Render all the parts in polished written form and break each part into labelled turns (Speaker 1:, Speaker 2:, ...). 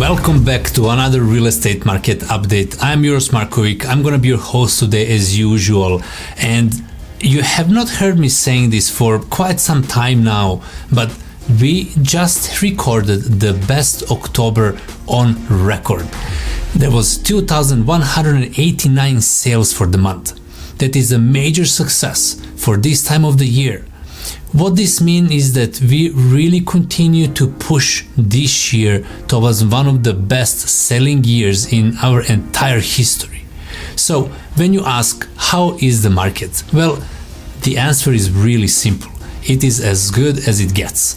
Speaker 1: Welcome back to another real estate market update. I'm Uros Markovic. I'm going to be your host today as usual. And you have not heard me saying this for quite some time now, but we just recorded the best October on record. There was 2,189 sales for the month. That is a major success for this time of the year. What this means is that we really continue to push this year towards one of the best selling years in our entire history. So when you ask, how is the market? Well, the answer is really simple. It is as good as it gets.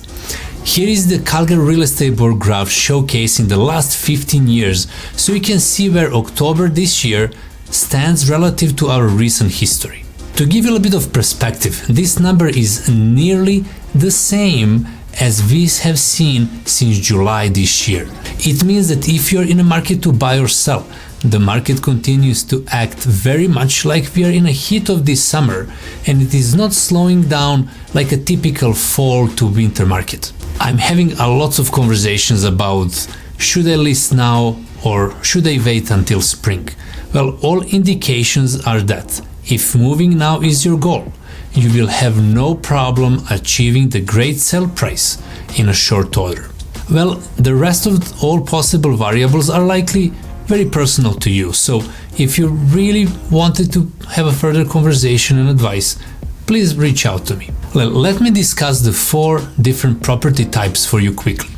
Speaker 1: Here is the Calgary Real Estate Board graph showcasing the last 15 years, so you can see where October this year stands relative to our recent history. To give you a little bit of perspective, this number is nearly the same as we have seen since July this year. It means that if you're in a market to buy or sell, the market continues to act very much like we are in a heat of this summer, and it is not slowing down like a typical fall to winter market. I'm having a lot of conversations about should I list now or should I wait until spring? Well, all indications are that if moving now is your goal, you will have no problem achieving the great sale price in a short order. Well, the rest of all possible variables are likely very personal to you, so if you really wanted to have a further conversation and advice, please reach out to me. Well, let me discuss the 4 different property types for you quickly.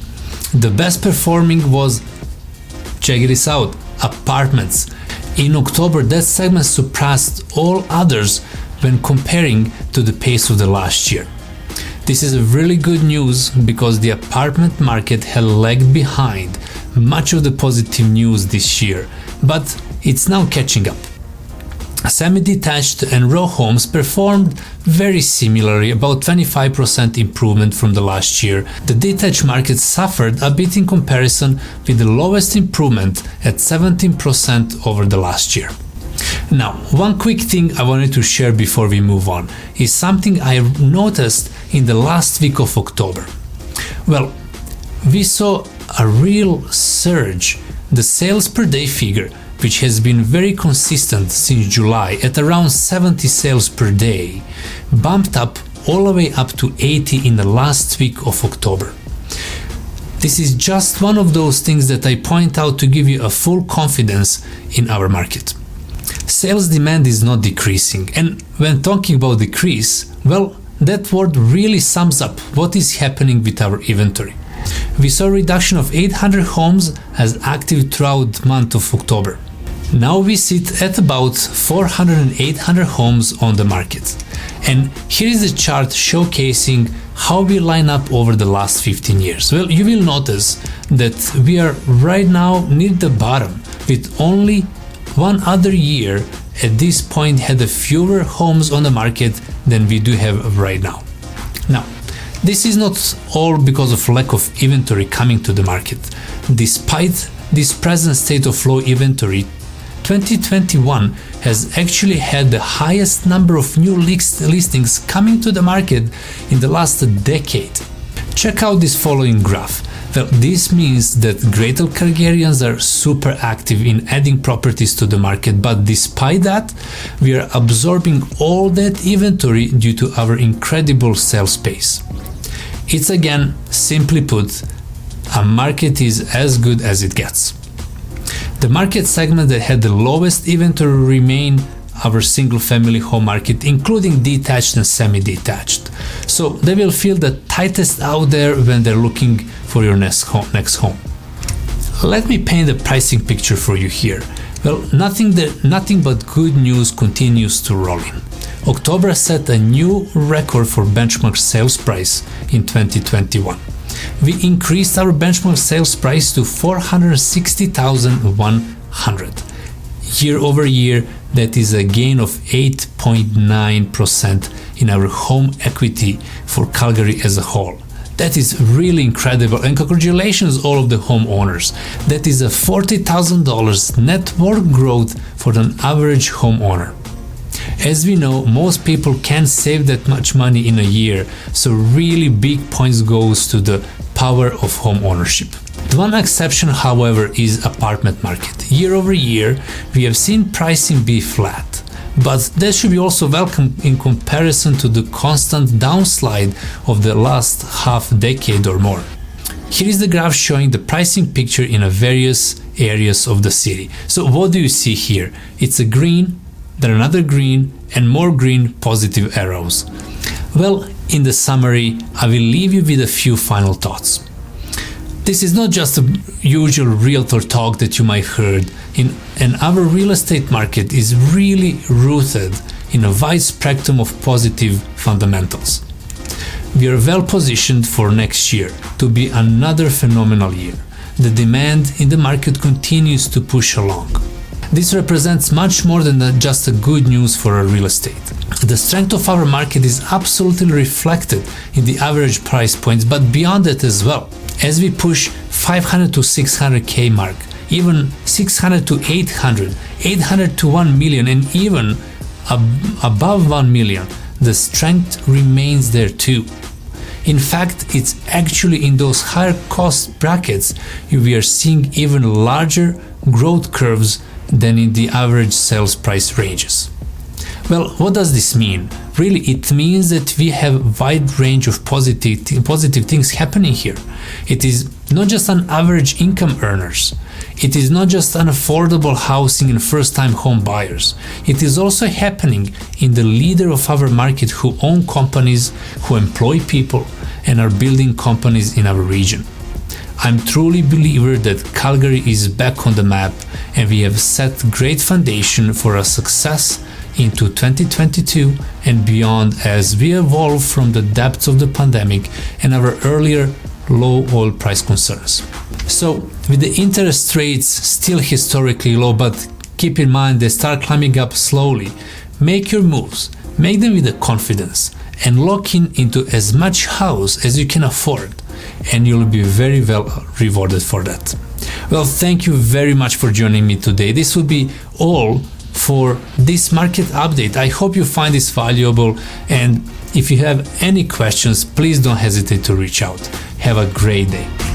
Speaker 1: The best performing was, check this out, apartments. In October, that segment surpassed all others when comparing to the pace of the last year. This is really good news because the apartment market had lagged behind much of the positive news this year, but it's now catching up. Semi-detached and row homes performed very similarly, about 25% improvement from the last year. The detached market suffered a bit in comparison with the lowest improvement at 17% over the last year. Now, one quick thing I wanted to share before we move on is something I noticed in the last week of October. Well, we saw a real surge. The sales per day figure, which has been very consistent since July at around 70 sales per day, bumped up all the way up to 80 in the last week of October. This is just one of those things that I point out to give you a full confidence in our market. Sales demand is not decreasing, and when talking about decrease, well, that word really sums up what is happening with our inventory. We saw a reduction of 800 homes as active throughout the month of October. Now we sit at about 400 and 800 homes on the market. And here is the chart showcasing how we line up over the last 15 years. Well, you will notice that we are right now near the bottom, with only one other year at this point had fewer homes on the market than we do have right now. Now, this is not all because of lack of inventory coming to the market. Despite this present state of low inventory, 2021 has actually had the highest number of new listings coming to the market in the last decade. Check out this following graph. Well, this means that greater Calgarians are super active in adding properties to the market, but despite that, we are absorbing all that inventory due to our incredible sales pace. It's again, simply put, a market is as good as it gets. The market segment that had the lowest inventory remained our single-family home market, including detached and semi-detached. So they will feel the tightest out there when they're looking for your next home. Let me paint the pricing picture for you here. Well, nothing but good news continues to roll in. October set a new record for benchmark sales price in 2021. We increased our benchmark sales price to $460,100. Year over year, that is a gain of 8.9% in our home equity for Calgary as a whole. That is really incredible, and congratulations all of the homeowners. That is a $40,000 net worth growth for an average homeowner. As we know, most people can't save that much money in a year, so really big points goes to the power of home ownership. The one exception, however, is apartment market. Year over year, we have seen pricing be flat, but that should be also welcome in comparison to the constant downslide of the last half decade or more. Here is the graph showing the pricing picture in various areas of the city. So what do you see here? It's a green, then another green, and more green positive arrows. Well, in the summary, I will leave you with a few final thoughts. This is not just a usual realtor talk that you might heard, and our real estate market is really rooted in a wide spectrum of positive fundamentals. We are well positioned for next year to be another phenomenal year. The demand in the market continues to push along. This represents much more than just a good news for our real estate. The strength of our market is absolutely reflected in the average price points, but beyond that as well. As we push 500 to 600k mark, even 600 to 800, 800 to 1 million, and even above 1 million, the strength remains there too. In fact, it's actually in those higher cost brackets we are seeing even larger growth curves than in the average sales price ranges. Well, what does this mean? Really, it means that we have a wide range of positive things happening here. It is not just on average income earners. It is not just on affordable housing and first-time home buyers. It is also happening in the leader of our market who own companies, who employ people, and are building companies in our region. I'm truly a believer that Calgary is back on the map, and we have set great foundation for our success into 2022 and beyond as we evolve from the depths of the pandemic and our earlier low oil price concerns. So, with the interest rates still historically low, but keep in mind they start climbing up slowly, make your moves, make them with confidence, and lock into as much house as you can afford, and you'll be very well rewarded for that. Well, thank you very much for joining me today. This will be all for this market update. I hope you find this valuable, and if you have any questions, please don't hesitate to reach out. Have a great day.